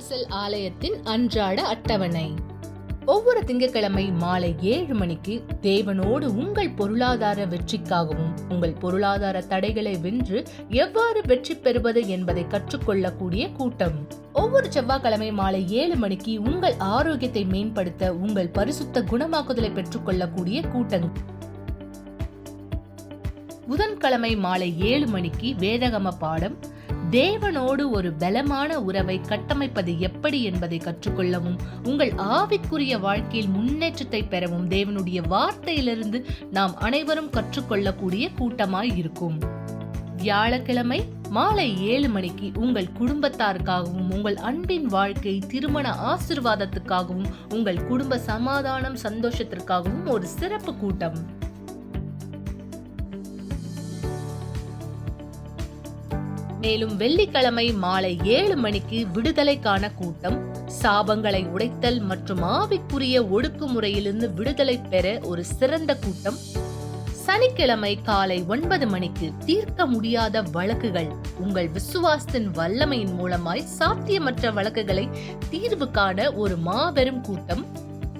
Universal ஆலயத்தின் அன்றாட அட்டவணை. ஒவ்வொரு திங்கட்கிழமை மாலை 7 மணிக்கு தேவனோடு உங்கள் பொருளாதார வெற்றிக்காகவும் உங்கள் பொருளாதார தடைகளை வென்று எவ்வாறு வெற்றி பெறுவது என்பதை கற்றுக்கொள்ளக்கூடிய கூட்டம். ஒவ்வொரு செவ்வாய்க்கிழமை மாலை 7 மணிக்கு உங்கள் ஆரோக்கியத்தை மேம்படுத்த உங்கள் பரிசுத்த குணமாக்குதலை பெற்றுக்கொள்ளக்கூடிய கூட்டம். புதன்கிழமை மாலை 7 மணிக்கு வேதகம பாடம். தேவனோடு ஒரு பலமான உறவை கட்டமைப்பது எப்படி என்பதை கற்றுக்கொள்ளவும் உங்கள் ஆவிக்குரிய வாழ்க்கையில் முன்னேற்றத்தை பெறவும் தேவனுடைய வார்த்தையிலிருந்து நாம் அனைவரும் கற்றுக்கொள்ளக்கூடிய கூட்டமாய் இருக்கும். வியாழக்கிழமை மாலை 7 மணிக்கு உங்கள் குடும்பத்தாருக்காகவும் உங்கள் அன்பின் வாழ்க்கை திருமண ஆசீர்வாதத்துக்காகவும் உங்கள் குடும்ப சமாதானம் சந்தோஷத்திற்காகவும் ஒரு சிறப்பு கூட்டம். மேலும் வெள்ளிக்கிழமை மாலை 7 மணிக்கு விடுதலைக்கான கூட்டம். சாபங்களை உடைத்தல் மற்றும் ஆவிக்குரிய ஒடுக்குமுறையிலிருந்து விடுதலை பெற ஒரு சிறந்த கூட்டம். சனிக்கிழமை காலை 9 மணிக்கு தீர்க்க முடியாத வழக்குகள். உங்கள் விசுவாசத்தின் வல்லமையின் மூலமாய் சாத்தியமற்ற வழக்குகளை தீர்வு காண ஒரு மாபெரும் கூட்டம்.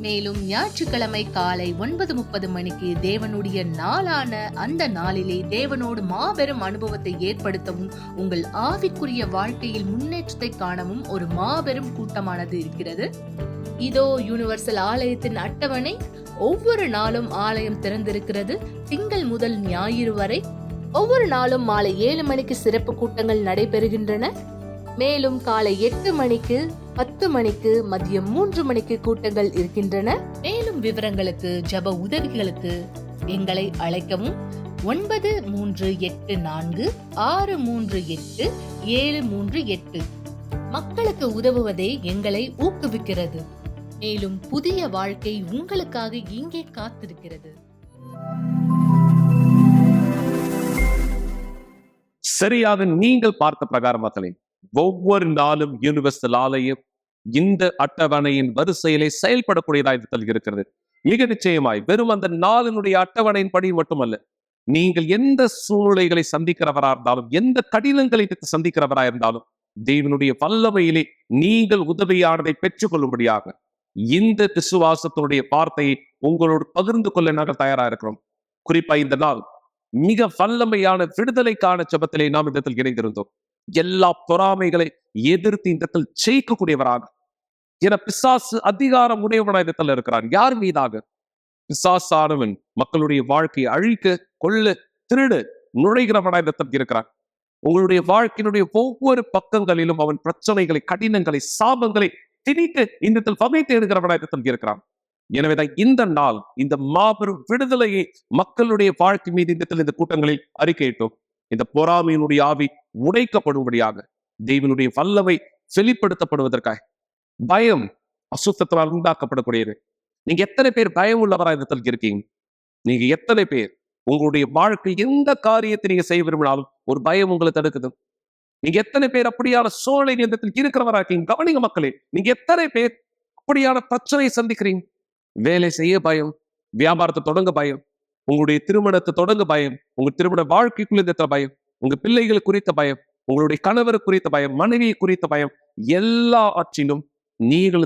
மேலும் ஞாயிற்றுக்கிழமை காலை 9:30 மணிக்கு தேவனுடைய நாளான அந்த நாளிலே தேவனோடு மாபெரும் அனுபவத்தை ஏற்படுத்தவும் உங்கள் ஆவிக்குரிய வாழ்க்கையில் முன்னேற்றத்தை காணவும் ஒரு மாபெரும் கூட்டமானது இருக்கிறது. இதோ யூனிவர்சல் ஆலயத்தின் அட்டவணை. ஒவ்வொரு நாளும் ஆலயம் திறந்திருக்கிறது. திங்கள் முதல் ஞாயிறு வரை ஒவ்வொரு நாளும் மாலை 7 மணிக்கு சிறப்பு கூட்டங்கள் நடைபெறுகின்றன. மேலும் காலை 8 மணிக்கு 10 மணிக்கு மதியம் 3 மணிக்கு கூட்டங்கள் இருக்கின்றன. மேலும் விவரங்களுக்கு ஜப உதவிகளுக்கு எங்களை அழைக்கவும். 9384638738. மக்களுக்கு உதவுவதே எங்களை ஊக்குவிக்கிறது. மேலும் புதிய வாழ்க்கை உங்களுக்காக இங்கே காத்திருக்கிறது. சரியாக நீங்கள் பார்த்த பிரகாரம் மக்களே, ஒவ்வொரு நாளும் யூனிவர்சல் ஆலயம் இந்த அட்டவணையின் வரிசையிலே செயல்படக்கூடியதாக இருக்கிறது. மிக நிச்சயமாய் வெறும் அந்த நாளினுடைய அட்டவணையின் படி மட்டுமல்ல, நீங்கள் எந்த சூழ்நிலைகளை சந்திக்கிறவரா இருந்தாலும், எந்த கடினங்களை சந்திக்கிறவரா இருந்தாலும், தேவனுடைய வல்லமையிலே நீங்கள் உதவியானதை பெற்றுக் கொள்ளும்படியாக இந்த விசுவாசத்தினுடைய வார்த்தையை உங்களோடு பகிர்ந்து கொள்ள நாங்கள் தயாரா இருக்கிறோம். குறிப்பா இந்த நாள் மிக வல்லமையான விடுதலைக்கான ஜெபத்திலே நாம் இந்த இடத்தில் இணைந்திருந்தோம். எல்லா பொறாமைகளை எதிர்த்து இந்த இடத்தில் ஜெயிக்கக்கூடியவராக, என பிசாசு அதிகாரம் உடையவனாக இந்த இடத்துல இருக்கிறான். யார் மீதாக? பிசாசானவன் மக்களுடைய வாழ்க்கையை அழிக்க, கொள்ள, திருட நுழைகிறவனாக இந்த இடத்தில் இருக்கிறான். உங்களுடைய வாழ்க்கையினுடைய ஒவ்வொரு பக்கங்களிலும் அவன் பிரச்சனைகளை, கடினங்களை, சாபங்களை திணிக்க இந்த இடத்தில் வகை தேடுகிறவனாக இந்த இடத்தில் இருக்கிறான். எனவேதான் இந்த நாள் இந்த மாபெரும் விடுதலையை மக்களுடைய வாழ்க்கை மீது இந்த கூட்டங்களில் அறிக்கையிட்டோம். இந்த பொறாமையினுடைய ஆவி உடைக்கப்படும்படியாக, தேவனுடைய வல்லமை வெளிப்படுத்தப்படுவதற்காக. பயம் அசுத்தத்தினால் உண்டாக்கப்படக்கூடியது. நீங்க எத்தனை பேர் பயம் உள்ளவரா இந்த இருக்கீங்க? நீங்க எத்தனை பேர் உங்களுடைய வாழ்க்கை எந்த காரியத்தை நீங்க செய்ய விரும்பினாலும் ஒரு பயம் உங்களை தடுக்குது? நீங்க எத்தனை பேர் அப்படியான சூழ்நிலை இருக்கிறவரா இருக்கீங்க? கவனிங்க மக்களே, நீங்க எத்தனை பேர் அப்படியான பிரச்சனையை சந்திக்கிறீங்க? வேலை செய்ய பயம், வியாபாரத்தை தொடங்க பயம், உங்களுடைய திருமணத்தை தொடங்க பயம், உங்க திருமண வாழ்க்கைக்குள்ள பயம், உங்க பிள்ளைகள் குறித்த பயம், உங்களுடைய கணவர் குறித்த பயம், மனைவியை குறித்த பயம், எல்லாவற்றிலும் நீங்கள்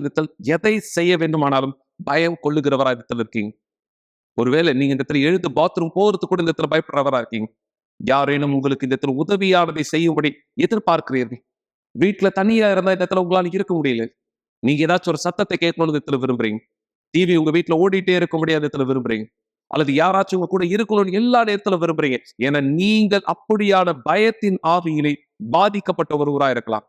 எதை செய்ய வேண்டுமானாலும் பயம் கொள்ளுகிறவரா இருக்கீங்க. ஒருவேளை நீங்க இந்த எழுந்து பாத்ரூம் போறது கூட இந்த பயப்படுறவரா இருக்கீங்க. யாரேனும் உங்களுக்கு இந்த உதவியானதை செய்யும்படி எதிர்பார்க்கிறீர்கள். வீட்டுல தனியா இருந்தா இந்த உங்களால இருக்க முடியல. நீங்க ஏதாச்சும் ஒரு சத்தத்தை கேட்கணும்னு விரும்புறீங்க. டிவி உங்க வீட்டுல ஓடிட்டே இருக்க முடியாத விரும்புறீங்க. அல்லது யாராச்சும் உங்க கூட இருக்கணும்னு எல்லா நேரத்துல விரும்புறீங்க. ஏன்னா நீங்கள் அப்படியான பயத்தின் ஆவியிலே பாதிக்கப்பட்ட ஒருவரா இருக்கலாம்.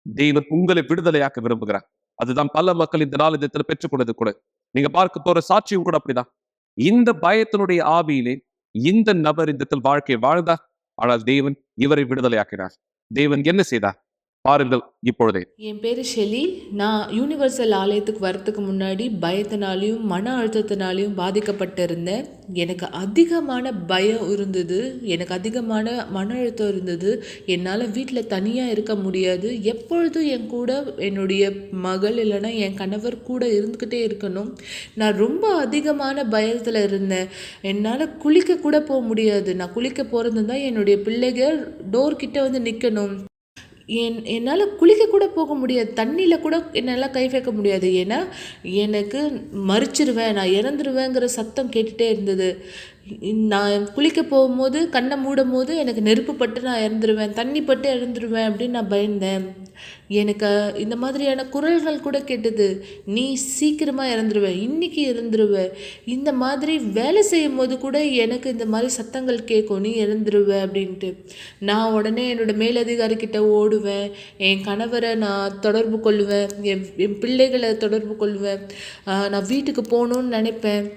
தேவன் உங்களை விடுதலையாக்க விரும்புகிறார். அதுதான் பல மக்கள் இந்த நாள் இந்த பெற்றுக் கொண்டது கூட. நீங்க பார்க்க போற சாட்சியும் கூட அப்படிதான். இந்த பயத்தினுடைய ஆவியிலே இந்த நபர் இந்த வாழ்க்கையை வாழ்ந்தார். ஆனால் தேவன் இவரை விடுதலையாக்கினார். தேவன் என்ன செய்தார் பாருங்கள் இப்பொழுதே. என் பேர் ஷெலி. நான் யூனிவர்சல் ஆலயத்துக்கு வரத்துக்கு முன்னாடி பயத்தினாலையும் மன அழுத்தத்தினாலையும் பாதிக்கப்பட்டு இருந்தேன். எனக்கு அதிகமான பயம் இருந்தது, எனக்கு அதிகமான மன அழுத்தம் இருந்தது. என்னால் வீட்டில் தனியாக இருக்க முடியாது. எப்பொழுதும் என் கூட என்னுடைய மகள் இல்லைன்னா என் கணவர் கூட இருந்துக்கிட்டே இருக்கணும். நான் ரொம்ப அதிகமான பயத்தில் இருந்தேன். என்னால் குளிக்க கூட போக முடியாது. நான் குளிக்க போகிறது தான் என்னுடைய பிள்ளைகள் டோர்கிட்ட வந்து நிற்கணும். என்னால் குளிக்க கூட போக முடியாது, தண்ணியில் கூட என்னால் கை வைக்க முடியாது. ஏன்னா எனக்கு மறிச்சிருவேன், நான் இறந்துருவேங்கிற சத்தம் கேட்டுகிட்டே இருந்தது. நான் குளிக்க போகும்போது கண்ணை மூடும் போது எனக்கு நெருப்பு பட்டு நான் இறந்துருவேன், தண்ணி பட்டு இறந்துருவேன் அப்படின்னு நான் பயந்தேன். எனக்கு இந்த மாதிரியான குரல்கள் கூட கேட்டது, நீ சீக்கிரமாக இறந்துருவ, இன்னைக்கு இறந்துருவ. இந்த மாதிரி வேலை செய்யும் போது கூட எனக்கு இந்த மாதிரி சத்தங்கள் கேட்கும், நீ இறந்துருவ அப்படின்ட்டு. நான் உடனே என்னோட மேலதிகாரிக்கிட்ட ஓடுவேன், என் கணவரை நான் தொடர்பு கொள்ளுவேன், என் பிள்ளைகளை தொடர்பு கொள்வேன், நான் வீட்டுக்கு போகணுன்னு நினைப்பேன்.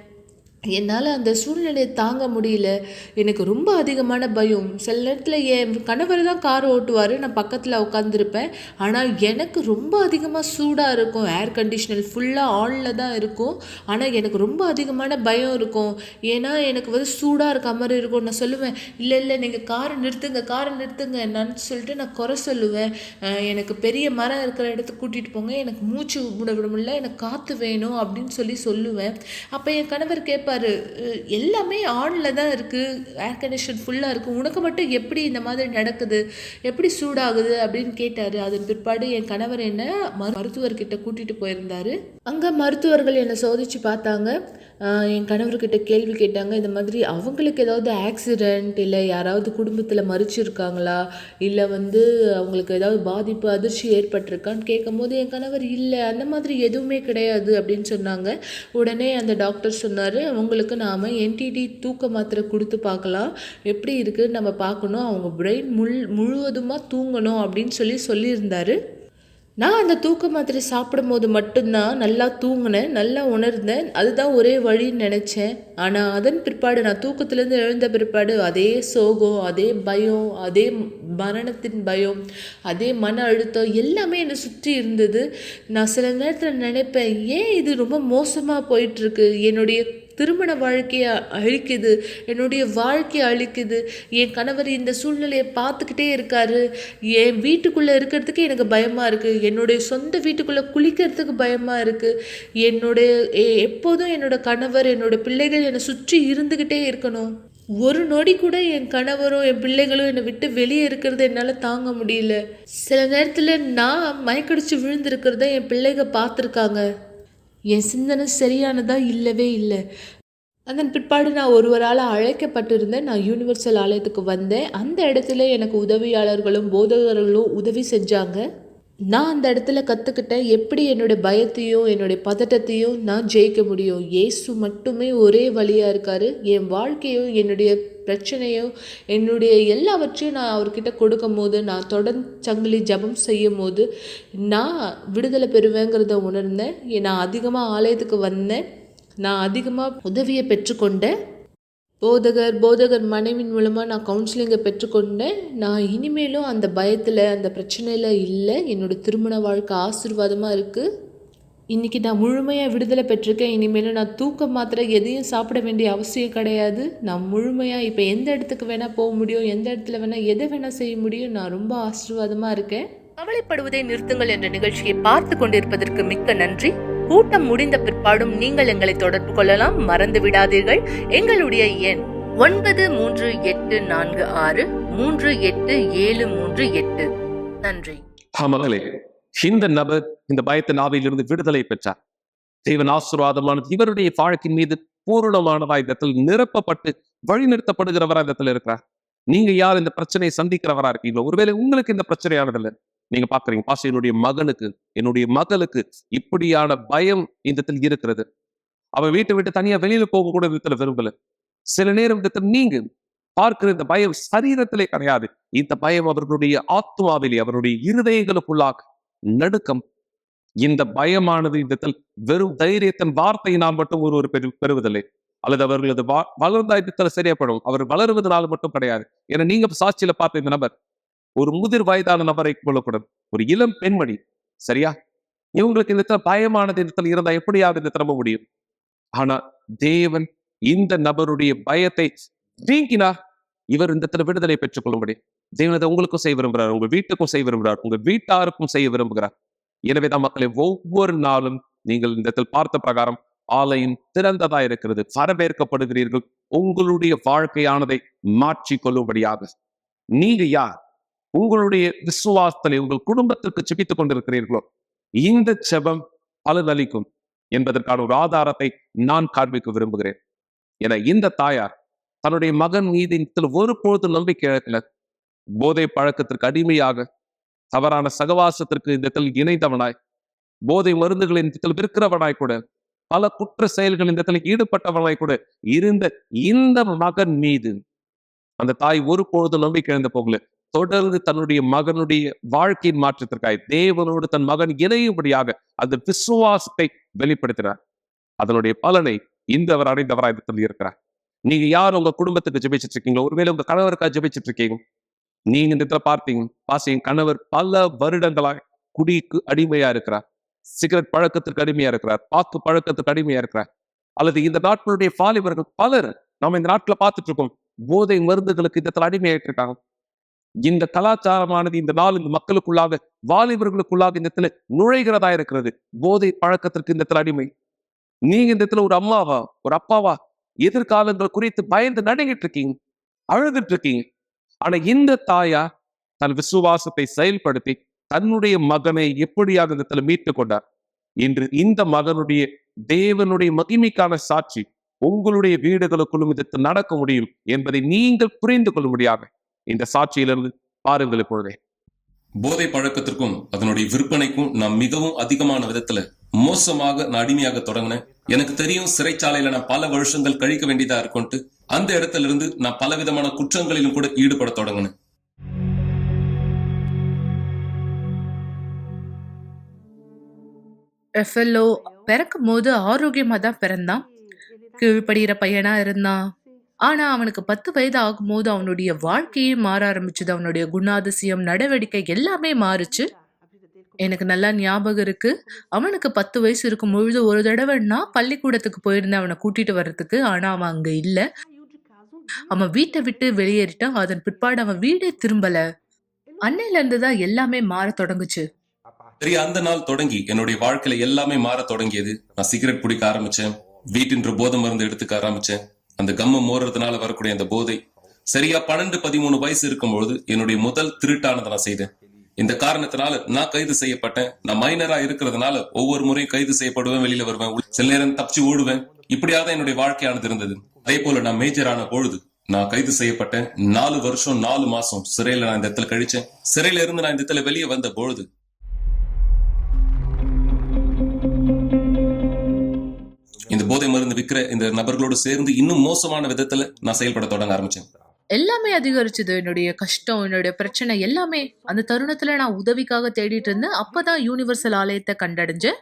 என்னால் அந்த சூழ்நிலையை தாங்க முடியல. எனக்கு ரொம்ப அதிகமான பயம். சில நேரத்தில் என் கணவர் தான் கார் ஓட்டுவார், நான் பக்கத்தில் உட்காந்துருப்பேன். ஆனால் எனக்கு ரொம்ப அதிகமாக சூடாக இருக்கும், ஏர் கண்டிஷனர் ஃபுல்லாக ஆனில் தான் இருக்கும். ஆனால் எனக்கு ரொம்ப அதிகமான பயம் இருக்கும். ஏன்னா எனக்கு வந்து சூடாக இருக்க மாதிரி இருக்கும். நான் சொல்லுவேன், இல்லை இல்லை நீங்கள் காரை நிறுத்துங்க என்னன்னு சொல்லிட்டு நான் குறை சொல்லுவேன். எனக்கு பெரிய மரம் இருக்கிற இடத்துக்கு கூட்டிகிட்டு போங்க, எனக்கு மூச்சு விட முடியல, எனக்கு காற்று வேணும் அப்படின்னு சொல்லுவேன். அப்போ என் கணவர் கேட்பார், எல்லாமே ஆனில் தான் இருக்குது, ஏர் கண்டிஷன் ஃபுல்லாக இருக்குது, உனக்கு மட்டும் எப்படி இந்த மாதிரி நடக்குது, எப்படி சூடாகுது அப்படின்னு கேட்டார். அதன் பிற்பாடு என் கணவர் என்னை மருத்துவர்கிட்ட கூட்டிகிட்டு போயிருந்தார். அங்கே மருத்துவர்கள் என்னை சோதித்து பார்த்தாங்க. என் கணவர்கிட்ட கேள்வி கேட்டாங்க, இந்த மாதிரி அவங்களுக்கு ஏதாவது ஆக்சிடெண்ட் இல்லை யாராவது குடும்பத்தில் மறிச்சிருக்காங்களா, இல்லை வந்து அவங்களுக்கு ஏதாவது பாதிப்பு அதிர்ச்சி ஏற்பட்டிருக்கான்னு கேட்கும்போது என் கணவர் இல்லை, அந்த மாதிரி எதுவுமே கிடையாது அப்படின்னு சொன்னாங்க. உடனே அந்த டாக்டர் சொன்னார், அவங்களுக்கு நாம் என்டிடி தூக்க மாத்திரை கொடுத்து பார்க்கலாம், எப்படி இருக்குன்னு நம்ம பார்க்கணும், அவங்க பிரெயின் முழுவதுமாக தூங்கணும் அப்படின்னு சொல்லியிருந்தார். நான் அந்த தூக்க மாத்திரை சாப்பிடும் போது மட்டும்தான் நல்லா தூங்கினேன், நல்லா உணர்ந்தேன், அதுதான் ஒரே வழின்னு நினச்சேன். ஆனால் அதன் பிற்பாடு நான் தூக்கத்துலேருந்து எழுந்த பிற்பாடு அதே சோகம், அதே பயம், அதே மரணத்தின் பயம், அதே மன அழுத்தம் எல்லாமே என்னை சுற்றி இருந்தது. நான் சில நேரத்தில் நினைப்பேன், ஏன் இது ரொம்ப மோசமாக போயிட்டுருக்கு, என்னுடைய திருமண வாழ்க்கையை அழிக்குது, என்னுடைய வாழ்க்கையை அழிக்குது. என் கணவர் இந்த சூழ்நிலையை பார்த்துக்கிட்டே இருக்காரு, என் வீட்டுக்குள்ளே இருக்கிறதுக்கு எனக்கு பயமாக இருக்குது, என்னுடைய சொந்த வீட்டுக்குள்ளே குளிக்கிறதுக்கு பயமாக இருக்குது, எப்போதும் என்னோட கணவர் என்னோட பிள்ளைகள் என்னை சுற்றி இருந்துக்கிட்டே இருக்கணும். ஒரு நொடி கூட என் கணவரும் என் பிள்ளைகளும் என்னை விட்டு வெளியே இருக்கிறத என்னால் தாங்க முடியல. சில நேரத்தில் நான் மயக்கடிச்சு விழுந்திருக்கிறத என் பிள்ளைங்க பார்த்துருக்காங்க. என் சிந்தனை சரியானதா இல்லவே இல்லை. அதன் பிற்பாடு நான் ஒருவரால் அழைக்கப்பட்டிருந்தேன். நான் யூனிவர்சல் ஆலயத்துக்கு வந்தேன். அந்த இடத்துல எனக்கு உதவியாளர்களும் போதகர்களும் உதவி செஞ்சாங்க. நான் அந்த இடத்துல கற்றுக்கிட்டேன், எப்படி என்னுடைய பயத்தையும் என்னுடைய பதட்டத்தையும் நான் ஜெயிக்க முடியும். இயேசு மட்டுமே ஒரே வழியாக இருக்கார். என் வாழ்க்கையும் என்னுடைய பிரச்சனையோ என்னுடைய எல்லாவற்றையும் நான் அவர்கிட்ட கொடுக்கும் போது, நான் தொடர்ந்து சங்கிலி ஜபம் செய்யும் போது நான் விடுதலை பெறுவேங்கிறத உணர்ந்தேன். நான் அதிகமாக ஆலயத்துக்கு வந்தேன், நான் அதிகமாக உதவியை பெற்றுக்கொண்டேன். போதகர் மனைவின் மூலமாக நான் கவுன்சிலிங்கை பெற்றுக்கொண்டேன். நான் இனிமேலும் அந்த பயத்தில் அந்த பிரச்சனையில் இல்லை. என்னோடய திருமண வாழ்க்கை ஆசீர்வாதமாக இருக்குது. இன்றைக்கி நான் முழுமையாக விடுதலை பெற்றிருக்கேன். இனிமேலும் நான் தூக்க மாத்திரை எதையும் சாப்பிட வேண்டிய அவசியம் கிடையாது. நான் முழுமையாக இப்போ எந்த இடத்துக்கு வேணால் போக முடியும், எந்த இடத்துல வேணால் எதை வேணால் செய்ய முடியும். நான் ரொம்ப ஆசீர்வாதமாக இருக்கேன். கவலைப்படுவதை நிறுத்துங்கள் என்ற நிகழ்ச்சியை பார்த்து கொண்டிருப்பதற்கு மிக்க நன்றி. கூட்டம் முடிந்த பிற்பாடும் நீங்கள் எங்களை தொடர்பு கொள்ளலாம். மறந்து விடாதீர்கள், எங்களுடைய எண் 9346387338. நன்றி. மகளே, இந்த நபர் இந்த பயத்தின் ஆவியிலிருந்து விடுதலை பெற்றார். தேவன் ஆசீர்வாதமானது இவருடைய வாழ்க்கையின் மீது பூரணமானதாய் இடத்தில் நிரப்பப்பட்டு வழிநிறுத்தப்படுகிறவரா இடத்துல இருக்கிறார். நீங்க யார் இந்த பிரச்சனையை சந்திக்கிறவரா இருக்கீங்களோ, ஒருவேளை உங்களுக்கு இந்த பிரச்சனையானதில்லை, நீங்க பாக்குறீங்க, பாச என்னுடைய மகனுக்கு என்னுடைய மகளுக்கு இப்படியான பயம் இந்த இடத்தில் இருக்கிறது, அவன் வீட்டை விட்டு தனியா வெளியில போக கூட விதத்துல விரும்பல. சில நேரம் நீங்க பார்க்கிற இந்த பயம் சரீரத்திலே கிடையாது, இந்த பயம் அவர்களுடைய ஆத்மாவிலே அவருடைய இருதயங்களுக்குள்ளாக நடுக்கம். இந்த பயமானது இந்த வெறும் தைரியத்தின் வார்த்தையினால் மட்டும் ஒருவர் பெறுவதில்லை, அல்லது அவர்களது வளர்ந்தாயத்துல சரியாப்படும். அவர் வளருவதனால் மட்டும் கிடையாது. ஏன்னா நீங்க சாட்சியில பார்த்த இந்த நபர் ஒரு முதிர் வயதான நபரை கொள்ளக்கூடாது, ஒரு இளம் பெண்மணி, சரியா? இவங்களுக்கு இந்த பயமானது இந்த இருந்தா எப்படியாவது இந்த திரும்ப முடியும். ஆனா தேவன் இந்த நபருடைய பயத்தை நீங்கினார். இவர் இந்த விடுதலை பெற்றுக் கொள்ளும்படி தேவன் அதை உங்களுக்கும் செய்ய விரும்புகிறார், உங்க வீட்டுக்கும் செய்ய விரும்புகிறார், உங்க வீட்டாருக்கும் செய்ய விரும்புகிறார். எனவேதான் மக்களை, ஒவ்வொரு நாளும் நீங்கள் இந்த பார்த்த பிரகாரம் ஆலயம் திறந்ததா இருக்கிறது, வரவேற்கப்படுகிறீர்கள். உங்களுடைய வாழ்க்கையானதை மாற்றிக் கொள்ளும்படியாக. நீங்க யார்? உங்களுடைய விசுவாசத்திலே உங்கள் குடும்பத்திற்கு ஜெபித்துக் கொண்டிருக்கிறீர்களோ, இந்த ஜெபம் பலனளிக்கும் என்பதற்கான ஒரு ஆதாரத்தை நான் காண்பிக்க விரும்புகிறேன். என இந்த தாயார் தன்னுடைய மகன் மீது ஒருபொழுது நம்பிக்கை இழக்கல. போதை பழக்கத்திற்கு அடிமையாக, தவறான சகவாசத்திற்கு இந்த இணைந்தவனாய், போதை மருந்துகளின் இருக்கிறவனாய் கூட, பல குற்ற செயல்கள் இந்த ஈடுபட்டவனாய் கூட இருந்த இந்த மகன் மீது அந்த தாய் ஒருபொழுது நம்பிக்கை இழந்து போகல. தொடர்ந்து தன்னுடைய மகனுடைய வாழ்க்கையின் மாற்றத்திற்காக தேவனோடு தன் மகன் இணையும்படியாக அந்த விசுவாசத்தை வெளிப்படுத்தினார். அதனுடைய பலனை இந்தவர் அடைந்தவராய் இருக்கிறார். நீங்க யார் உங்க குடும்பத்துக்கு ஜெபிச்சிட்டு இருக்கீங்களோ, ஒருவேளை உங்க கணவருக்காக ஜெபிச்சிட்டு இருக்கீங்க. நீங்க இந்த இடத்துல பார்த்தீங்க கணவர் பல வருடங்களாய் குடிக்கு அடிமையா இருக்கிறார், சிகரெட் பழக்கத்திற்கு அடிமையா இருக்கிறார், பாக்கு பழக்கத்துக்கு அடிமையா இருக்கிறார். அல்லது இந்த நாட்களுடைய வாலிபர்கள் பலர் நாம இந்த நாட்டுல பார்த்துட்டு இருக்கோம், போதை மருந்துகளுக்கு இந்த இடத்துல அடிமையாயிட்டு இருக்காங்க. இந்த கலாச்சாரமானது இந்த நாள் இந்த மக்களுக்குள்ளாக, வாலிபர்களுக்குள்ளாக இந்த இடத்துல நுழைகிறதா இருக்கிறது. போதை பழக்கத்திற்கு இந்த இடத்துல அடிமை. நீங்க இந்த இடத்துல ஒரு அம்மாவா, ஒரு அப்பாவா, எதிர்காலங்கள் குறித்து பயந்து நடுங்கிட்டு இருக்கீங்க, அழுதுட்டு இருக்கீங்க. ஆனா இந்த தாயா தன் விசுவாசத்தை செயல்படுத்தி தன்னுடைய மகனை எப்படியாக இந்த இடத்துல மீட்டுக் கொண்டார். இன்று இந்த மகனுடைய தேவனுடைய மகிமைக்கான சாட்சி உங்களுடைய வீடுகளுக்குள்ளும் இதற்கு நடக்க முடியும் என்பதை நீங்கள் புரிந்து கொள்ளும்படியாக இந்த சாட்சியிலிருந்து பாருங்கள். இப்பொழுதே போதை பழக்கத்திற்கும் அதனுடைய விற்பனைக்கும் நான் மிகவும் அதிகமான விதத்துல மோசமாக நான் அடிமையாக தொடங்கினேன். எனக்கு தெரியும் சிறைச்சாலையில நான் பல வருஷங்கள் கழிக்க வேண்டியதா இருக்கும்ட்டு அந்த இடத்துல இருந்து நான் பல விதமான குற்றங்களிலும் கூட ஈடுபட தொடங்கினேன். எஃப்எல்ஓ பிறக்கும் போது ஆரோக்கியமா தான் பிறந்தான். கீழ்ப்படுகிற பையனா இருந்தான். ஆனா அவனுக்கு 10 வயது ஆகும்போது அவனுடைய வாழ்க்கையே மாற ஆரம்பிச்சது. அவனுடைய குணாதிசயம், நடவடிக்கை எல்லாமே மாறுச்சு. எனக்கு நல்லா ஞாபகம் இருக்கு. அவனுக்கு 10 வயசு இருக்கும் பொழுது ஒரு தடவை நான் பள்ளிக்கூடத்துக்கு போயிருந்தேன் அவனை கூட்டிட்டு வர்றதுக்கு. ஆனா அவன் அங்க இல்ல. அவன் வீட்டை விட்டு வெளியேறிட்டான். அதன் பிற்பாடு அவன் வீடே திரும்பல. அன்னையில இருந்துதான் எல்லாமே மாற தொடங்குச்சு. சரி, அந்த நாள் தொடங்கி என்னுடைய வாழ்க்கையில எல்லாமே மாற தொடங்கியது. நான் சிகரெட் பிடிக்க ஆரம்பிச்சேன், வீட்டின்ற போதை மருந்து எடுத்துக்க ஆரம்பிச்சேன். அந்த கம்ம மோறதுனால வரக்கூடிய அந்த போதை. சரியா 12-13 வயசு இருக்கும்பொழுது என்னுடைய முதல் திருட்டானதை நான் செய்தேன். இந்த காரணத்தினால நான் கைது செய்யப்பட்டேன். நான் மைனரா இருக்கிறதுனால ஒவ்வொரு முறையும் கைது செய்யப்படுவேன், வெளியில வருவேன், சில நேரம் தப்பிச்சு ஓடுவேன். இப்படியாதான் என்னுடைய வாழ்க்கையானது இருந்தது. அதே போல நான் மேஜரான பொழுது நான் கைது செய்யப்பட்டேன். 4 வருஷம் 4 மாசம் சிறையில நான் இந்த இடத்துல கழிச்சேன். சிறையில இருந்து நான் இந்த இடத்துல வெளியே வந்த பொழுது இந்த போதை மருந்து விற்கிற இந்த நபர்களோடு சேர்ந்து இன்னும் மோசமான விதத்துல நான் செயல்பட தொடங்க ஆரம்பிச்சேன். எல்லாமே அதிகரிச்சது. என்னுடைய கஷ்டம், என்னுடைய பிரச்சனை எல்லாமே. அந்த தருணத்துல நான் உதவிக்காக தேடிட்டு இருந்தேன். அப்பதான் யூனிவர்சல் ஆலயத்தை கண்டடைஞ்சேன்.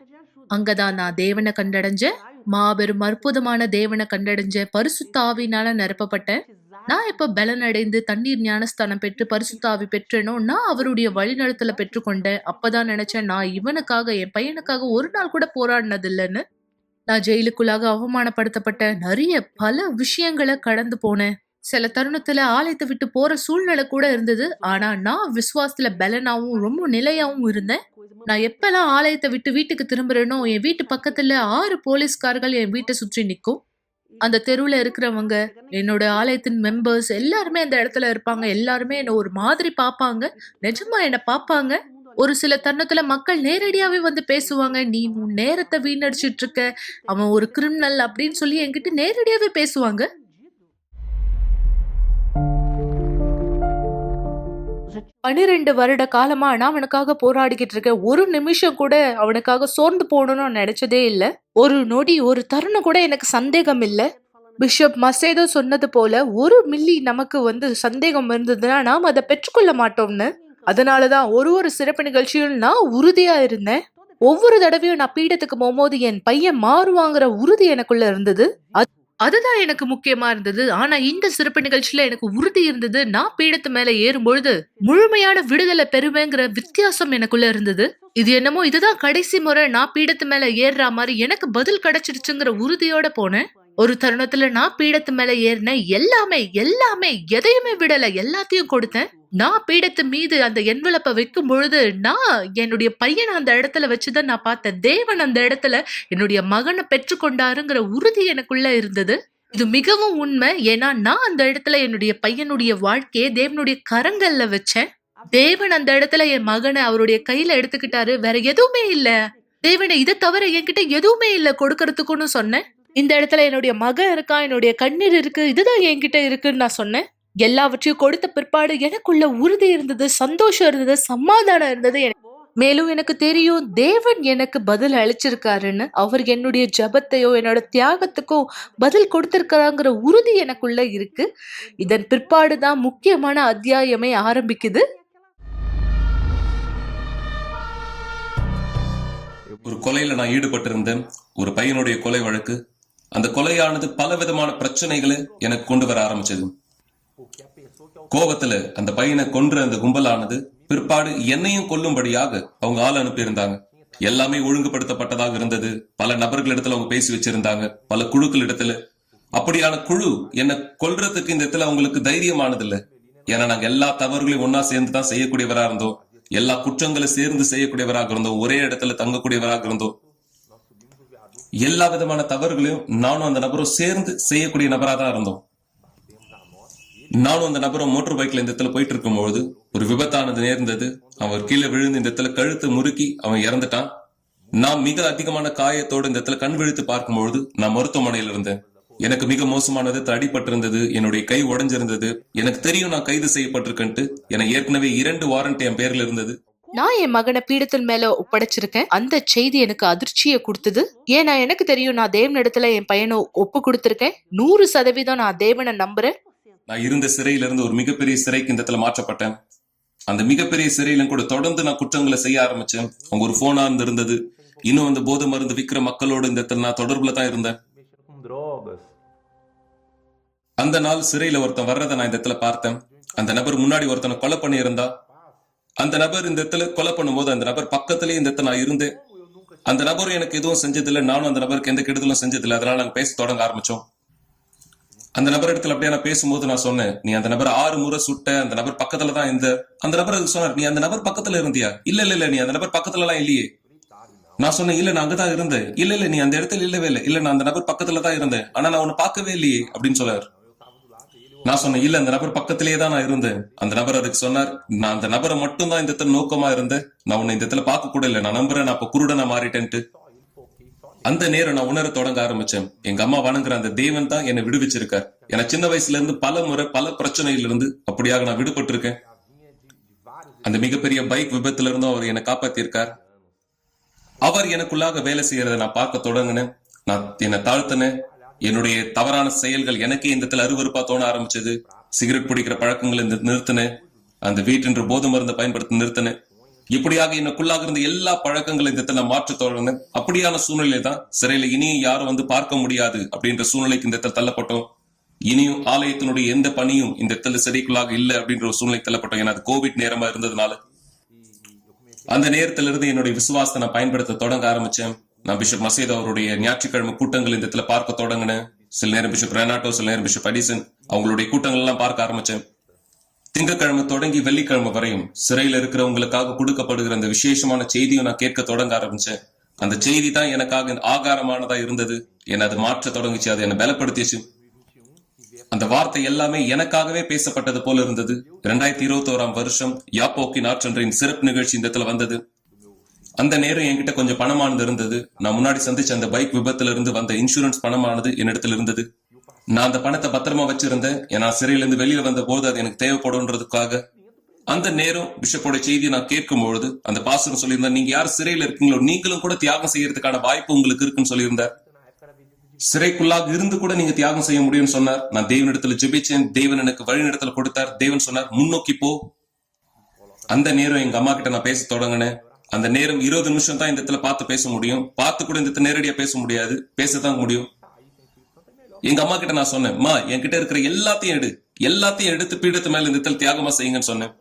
அங்கதான் நான் தேவனை கண்டடைஞ்சேன். மாபெரும் அற்புதமான தேவனை கண்டடைஞ்சேன். பரிசுத்த ஆவியினால நிரப்பப்பட்டேன். நான் இப்ப பலன் அடைந்து தண்ணீர் ஞானஸ்தானம் பெற்று பரிசுத்த ஆவி பெற்றேனோ, நான் அவருடைய வழிநடத்தல பெற்றுக்கொண்டேன். அப்பதான் நினைச்சேன், நான் இவனுக்காக, என் பையனுக்காக ஒரு நாள் கூட போராடினது இல்லைன்னு. நான் ஜெயிலுக்குள்ளாக அவமானப்படுத்தப்பட்ட நிறைய பல விஷயங்களை கடந்து போனேன். சில தருணத்துல ஆலயத்தை விட்டு போற சூழ்நிலை கூட இருந்தது. ஆனா நான் விசுவாசத்துல பலனாவும் ரொம்ப நிலையாவும் இருந்தேன். நான் எப்பெல்லாம் ஆலயத்தை விட்டு வீட்டுக்கு திரும்புறேனோ, என் வீட்டு பக்கத்துல 6 போலீஸ்காரர்கள் என் வீட்டை சுற்றி நிற்கும். அந்த தெருவுல இருக்கிறவங்க, என்னோட ஆலயத்தின் மெம்பர்ஸ் எல்லாருமே அந்த இடத்துல இருப்பாங்க. எல்லாருமே என்ன ஒரு மாதிரி பாப்பாங்க. நிஜமா என்ன பாப்பாங்க. ஒரு சில தருணத்துல மக்கள் நேரடியாவே வந்து பேசுவாங்க. நீ உன் நேரத்தை வீணடிச்சிட்டு இருக்க, அவன் ஒரு கிரிமினல் அப்படின்னு சொல்லி என்கிட்ட நேரடியாவே பேசுவாங்க. 12 வருட காலமா நான் அவனுக்காக போராடிக்கிட்டு இருக்கேன். ஒரு நிமிஷம் கூட அவனுக்காக சோர்ந்து போகணும்னு நினைச்சதே இல்ல. ஒரு நொடி, ஒரு தருணம் கூட எனக்கு சந்தேகம் இல்ல. பிஷப் மசேதோ சொன்னது போல 1 மில்லி நமக்கு சந்தேகம் இருந்ததுன்னா நாம் அதை பெற்றுக்கொள்ள மாட்டோம்னு. அதனாலதான் ஒரு சிறப்பு நிகழ்ச்சியும் நான் உறுதியா இருந்தேன். ஒவ்வொரு தடவையும் நான் பீடத்துக்கு போகும்போது என் பையன் மாறுவாங்கிற உறுதி எனக்குள்ள இருந்தது. அதுதான் எனக்கு முக்கியமா இருந்தது. ஆனா இந்த சிறப்பு நிகழ்ச்சியில எனக்கு உறுதி இருந்தது. நான் பீடத்து மேல ஏறும்பொழுது முழுமையான விடுதலை பெறுவேங்கிற வித்தியாசம் எனக்குள்ள இருந்தது. இது என்னமோ இதுதான் கடைசி முறை நான் பீடத்து மேல ஏறுற மாதிரி எனக்கு பதில் கிடைச்சிருச்சுங்கிற உறுதியோட போனேன். ஒரு தருணத்துல நான் பீடத்து மேல ஏறினேன். எல்லாமே எதையுமே விடல, எல்லாத்தையும் கொடுத்தேன். நான் பீடத்து மீது அந்த என்வலப்பை வைக்கும் பொழுது நான் என்னுடைய பையனை அந்த இடத்துல வச்சுதான் நான் பார்த்தேன். தேவன் அந்த இடத்துல என்னுடைய மகனை பெற்றுக்கொண்டாருங்கிற உறுதி எனக்குள்ள இருந்தது. இது மிகவும் உண்மை. ஏன்னா நான் அந்த இடத்துல என்னுடைய பையனுடைய வாழ்க்கையை தேவனுடைய கரங்கள்ல வச்சேன். தேவன் அந்த இடத்துல என் மகனை அவருடைய கையில எடுத்துக்கிட்டாரு. வேற எதுவுமே இல்ல. தேவனே, இதை தவிர என்கிட்ட எதுவுமே இல்ல கொடுக்கறதுக்குன்னு சொன்னேன். இந்த இடத்துல என்னுடைய மகன் இருக்கான், என்னுடைய கண்ணீர் இருக்கு, இதுதான் என்கிட்ட இருக்குன்னு நான் சொன்னேன். எல்லாவற்றையும் கொடுத்த பிற்பாடு எனக்குள்ள உறுதி இருந்தது, சந்தோஷம் இருந்தது, சமாதானம் இருந்தது. மேலும் எனக்கு தெரியும் தேவன் எனக்கு பதில் அளிச்சிருக்காருன்னு. அவர் என்னுடைய ஜபத்தையோ என்னோட தியாகத்துக்கோ பதில் கொடுத்திருக்காங்கிற உறுதி எனக்குள்ள இருக்கு. இதன் பிற்பாடுதான் முக்கியமான அத்தியாயமே ஆரம்பிக்குது. ஒரு கொலையில நான் ஈடுபட்டிருந்தேன், ஒரு பையனுடைய கொலை வழக்கு. அந்த கொலையானது பல விதமான பிரச்சனைகளை எனக்கு கொண்டு வர ஆரம்பிச்சது. கோபத்துல அந்த பையனை கொன்ற அந்த கும்பலானது பிற்பாடு என்னையும் கொல்லும்படியாக அவங்க ஆள் அனுப்பியிருந்தாங்க. எல்லாமே ஒழுங்குபடுத்தப்பட்டதாக இருந்தது. பல நபர்கள் இடத்துல அவங்க பேசி வச்சிருந்தாங்க, பல குழுக்கள் இடத்துல. அப்படியான குழு என்னை கொல்றதுக்கு இந்த இடத்துல அவங்களுக்கு தைரியமானது இல்ல. ஏன்னா நாங்க எல்லா தவறுகளையும் ஒன்னா சேர்ந்து தான் செய்யக்கூடியவரா இருந்தோம், எல்லா குற்றங்களை சேர்ந்து செய்யக்கூடியவராக இருந்தோம், ஒரே இடத்துல தங்கக்கூடியவராக இருந்தோம். எல்லா விதமான தவறுகளையும் நானும் அந்த நபரும் சேர்ந்து செய்யக்கூடிய நபரா தான் இருந்தோம். நானும் அந்த நபரும் மோட்டர் பைக்ல இந்த இடத்துல போயிட்டு இருக்கும்பொழுது ஒரு விபத்தானது நேர்ந்தது. அவன் கீழே விழுந்து இந்த இடத்துல கழுத்து முறுக்கி அவன் இறந்துட்டான். நான் மிக அதிகமான காயத்தோடு இந்த இடத்துல கண் விழித்து பார்க்கும்பொழுது நான் மருத்துவமனையில் இருந்தேன். எனக்கு மிக மோசமானது, அடிபட்டிருந்தது, என்னுடைய கை உடைஞ்சிருந்தது. எனக்கு தெரியும் நான் கைது செய்யப்பட்டிருக்கேன்ட்டு. எனக்கு ஏற்கனவே 2 வாரண்ட் என் பேர்ல இருந்தது. நான் என் மகனை பீடத்தின் மேல ஒப்படைச்சிருக்கேன். அந்த செய்தி எனக்கு அதிர்ச்சியை கொடுத்தது. ஏன்னா எனக்கு தெரியும் நான் தேவனிடத்துல என் பையனை ஒப்பு கொடுத்திருக்கேன். 100% நான் தேவனை நம்புறேன். நான் இருந்த சிறையில இருந்து ஒரு மிகப்பெரிய சிறைக்கு இந்த இடத்துல மாற்றப்பட்டேன். அந்த மிகப்பெரிய சிறையிலும் கூட தொடர்ந்து நான் குற்றங்களை செய்ய ஆரம்பிச்சேன். அவங்க ஒரு போனா இருந்தது. இன்னும் அந்த போதை மருந்து விற்கிற மக்களோடு இந்த இடத்துல நான் தொடர்புல தான் இருந்தேன். அந்த நாள் சிறையில ஒருத்தன் வர்றதை நான் இந்த இடத்துல பார்த்தேன். அந்த நபர் முன்னாடி ஒருத்தனை கொலை பண்ணி இருந்தா. அந்த நபர் இந்த இடத்துல கொலை பண்ணும்போது அந்த நபர் பக்கத்திலேயே இந்த இடத்துல நான் இருந்தேன். அந்த நபரும் எனக்கு எதுவும் செஞ்சதில்லை, நானும் அந்த நபருக்கு எந்த கெடுதலும் செஞ்சதில்லை. அதனால நாங்க பேச தொடங்க ஆரம்பிச்சோம். அந்த நபர் இடத்துல அப்படியே நான் பேசும்போது நான் சொன்னேன், நீ அந்த நபர் 6 முறை சுட்ட, அந்த நபர் பக்கத்துல தான் இருந்த. அந்த நபர் அதுக்கு சொன்னார், நீ அந்த நபர் பக்கத்துல இருந்தியா? இல்ல நீ அந்த நபர் பக்கத்துல எல்லாம் இல்லையே. நான் சொன்னேன், இல்ல நான் அங்கதான் இருந்தேன். இல்ல நீ அந்த இடத்துல இல்லவே இல்ல நான் அந்த நபர் பக்கத்துல தான் இருந்தேன், ஆனா நான் உன்னை பார்க்கவே இல்லையே அப்படின்னு சொன்னார். நான் சொன்னேன், இல்ல அந்த நபர் பக்கத்திலேயே தான் நான் இருந்தேன். அந்த நபர் அதுக்கு சொன்னார், நான் அந்த நபரை மட்டும் தான் இந்த இடத்துல நோக்கமா இருந்தேன், நான் உன்னை இந்த இடத்துல பார்க்க கூட இல்லை, நான் நம்புறேன் நான் இப்ப குருடனா மாறிட்டேன்ட்டு. அந்த நேரம் நான் உணர தொடங்க ஆரம்பிச்சேன், எங்க அம்மா வணங்குற அந்த தேவன் தான் என்னை விடுவிச்சிருக்கார். ஏன்னா சின்ன வயசுல இருந்து பல முறை பல பிரச்சனையில இருந்து அப்படியாக நான் விடுபட்டு இருக்கேன். அந்த மிகப்பெரிய பைக் விபத்துல இருந்தும் அவர் என்னை காப்பாத்திருக்கார். அவர் எனக்குள்ளாக வேலை செய்யறதை நான் பார்க்க தொடங்கினேன். நான் என்னை தாழ்த்தினேன். என்னுடைய தவறான செயல்கள் எனக்கே இந்த இடத்துல அருவருப்பா தோண ஆரம்பிச்சது. சிகரெட் பிடிக்கிற பழக்கங்களை நிறுத்தினேன். அந்த வீட்டின்ற போதை மருந்தை பயன்படுத்தி நிறுத்தினேன். இப்படியாக எனக்குள்ளாக இருந்த எல்லா பழக்கங்களும் இந்த இடத்துல மாற்ற தொடர்ந்தேன். அப்படியான சூழ்நிலை தான் சிறையில இனியும் யாரும் வந்து பார்க்க முடியாது அப்படின்ற சூழ்நிலைக்கு இந்த இடத்துல தள்ளப்பட்டோம். இனியும் ஆலயத்தினுடைய எந்த பணியும் இந்த இடத்துல சிறைக்குள்ளாக இல்லை அப்படின்ற ஒரு சூழ்நிலை தள்ளப்பட்டோம். ஏன்னா அது கோவிட் நேரமா இருந்ததுனால அந்த நேரத்துல இருந்து என்னுடைய விசுவாசத்தை நான் பயன்படுத்த தொடங்க ஆரம்பிச்சேன். நான் பிஷப் மசீத் அவருடைய ஞாயிற்றுக்கிழமை கூட்டங்கள் இந்த இடத்துல பார்க்க தொடங்கினேன். சில நேரம் பிஷப் ரெனாட்டோ, சில நேரம் பிஷப் அடிசன் அவங்களுடைய கூட்டங்கள் எல்லாம் பார்க்க ஆரம்பிச்சேன். திங்கட்கிழமை தொடங்கி வெள்ளிக்கிழமை வரையும் சிறையில இருக்கிறவங்களுக்காக கொடுக்கப்படுகிற அந்த விசேஷமான செய்தியை நான் கேட்க தொடங்க ஆரம்பிச்சேன். அந்த செய்தி தான் எனக்காக ஆகாரமானதா இருந்தது. என்னை அது மாற்ற தொடங்கிச்சு, அது என்னை பலப்படுத்திச்சு. அந்த வார்த்தை எல்லாமே எனக்காகவே பேசப்பட்டது போல இருந்தது. 2021 வருஷம் யாப்போக்கின் ஆற்றன்றின் சிறப்பு நிகழ்ச்சி இந்த இடத்துல வந்தது. அந்த நேரம் என்கிட்ட கொஞ்சம் பணமானது இருந்தது. நான் முன்னாடி சந்திச்ச அந்த பைக் விபத்துல இருந்து வந்த இன்சூரன்ஸ் பணமானது என்னிடத்துல இருந்தது. நான் அந்த பணத்தை பத்திரமா வச்சிருந்தேன். ஏன்னா சிறையில இருந்து வெளியில வந்த போது அது எனக்கு தேவைப்படும்ன்றதுக்காக. அந்த நேரம் பிஷப்போட செய்தியை நான் கேட்கும் பொழுது அந்த பாஸ்டர் சொல்லியிருந்தார், நீங்க யார் சிறையில இருக்கீங்களோ நீங்களும் கூட தியாகம் செய்யறதுக்கான வாய்ப்பு உங்களுக்கு இருக்குன்னு சொல்லியிருந்தார். சிறைக்குள்ளாக இருந்து கூட நீங்க தியாகம் செய்ய முடியும்னு சொன்னார். நான் தேவனிடத்துல ஜெபிச்சேன். தேவன் எனக்கு வழிநடத்தல கொடுத்தார். தேவன் சொன்னார், முன்னோக்கி போ. அந்த நேரம் எங்க அம்மா கிட்ட நான் பேச தொடங்கினேன். அந்த நேரம் 20 நிமிஷம் தான் இந்த இடத்துல பார்த்து பேச முடியும். பார்த்து கூட இந்த இடத்துல நேரடியா பேச முடியாது, பேசத்தான் முடியும். எங்க அம்மா கிட்ட நான் சொன்னேன், அம்மா என்கிட்ட இருக்கிற எல்லாத்தையும் எடுத்து பீடத்து மேல இந்த இடத்துல தியாகமா செய்யுங்கன்னு சொன்னேன்.